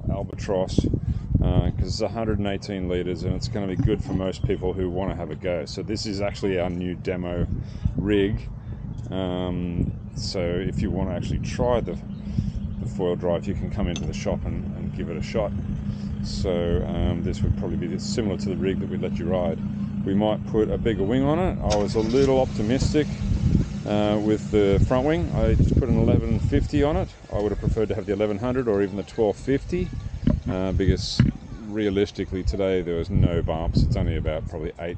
Albatross, because it's 118 litres and it's going to be good for most people who want to have a go. So this is actually our new demo rig. So if you want to actually try the foil drive, you can come into the shop and give it a shot. So this would probably be similar to the rig that we let you ride. We might put a bigger wing on it. I was a little optimistic with the front wing. I just put an 1150 on it. I would have preferred to have the 1100 or even the 1250 because realistically today there was no bumps. It's only about probably 8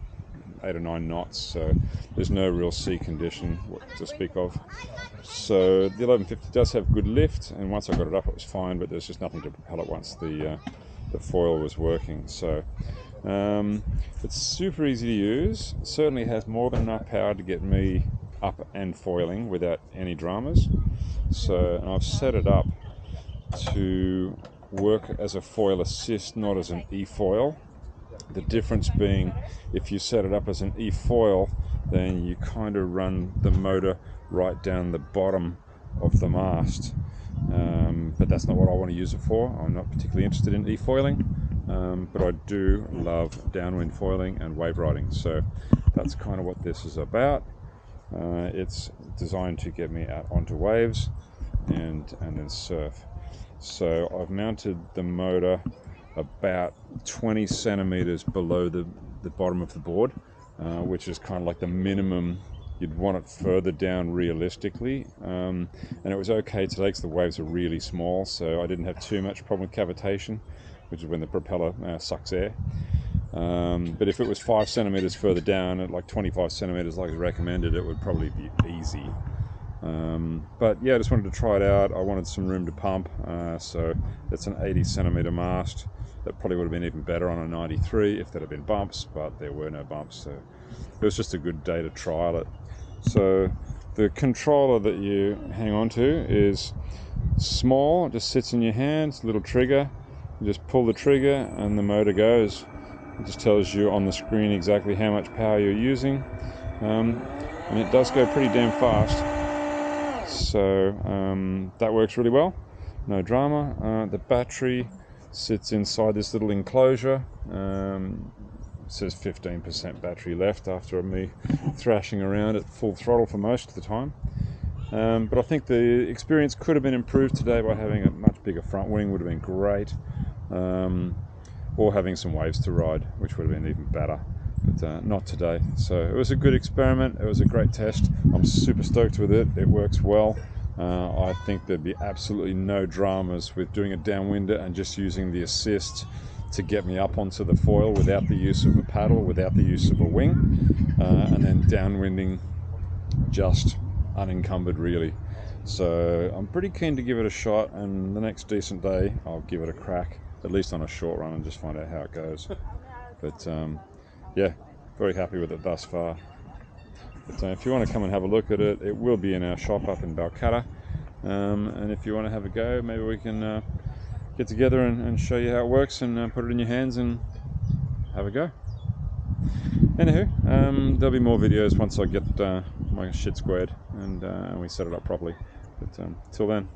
or 9 knots, so there's no real sea condition to speak of. So the 1150 does have good lift, and once I got it up it was fine, but there's just nothing to propel it once the foil was working. So it's super easy to use. It certainly has more than enough power to get me up and foiling without any dramas. So and I've set it up to work as a foil assist, not as an e-foil. The difference being, if you set it up as an e-foil, then you kind of run the motor right down the bottom of the mast. But that's not what I want to use it for. I'm not particularly interested in e-foiling, but I do love downwind foiling and wave riding. So that's kind of what this is about. It's designed to get me out onto waves and then surf. So I've mounted the motor about 20 centimeters below the bottom of the board, which is kind of like the minimum. You'd want it further down realistically, and it was okay today because the waves are really small, so I didn't have too much problem with cavitation, which is when the propeller sucks air. But if it was 5 centimeters further down at like 25 centimeters like recommended, it would probably be easy. But yeah, I just wanted to try it out. I wanted some room to pump, so it's an 80 centimeter mast. That probably would have been even better on a 93 if there had been bumps, but there were no bumps, so it was just a good day to trial it. So the controller that you hang on to is small, it just sits in your hand. It's a little trigger. You just pull the trigger and the motor goes. It just tells you on the screen exactly how much power you're using, and it does go pretty damn fast. So that works really well, no drama. The battery sits inside this little enclosure. It says 15% battery left after me thrashing around at full throttle for most of the time. But I think the experience could have been improved today by having a much bigger front wing. Would have been great, or having some waves to ride, which would have been even better. But not today. So it was a good experiment. It was a great test. I'm super stoked with it. It works well. I think there'd be absolutely no dramas with doing a downwinder and just using the assist to get me up onto the foil without the use of a paddle, without the use of a wing, and then downwinding just unencumbered really. So I'm pretty keen to give it a shot, and the next decent day I'll give it a crack, at least on a short run, and just find out how it goes. But yeah, very happy with it thus far. But if you want to come and have a look at it, it will be in our shop up in Balcatta. And if you want to have a go, maybe we can get together and show you how it works, and put it in your hands and have a go. Anywho, there'll be more videos once I get my shit squared and we set it up properly. But till then.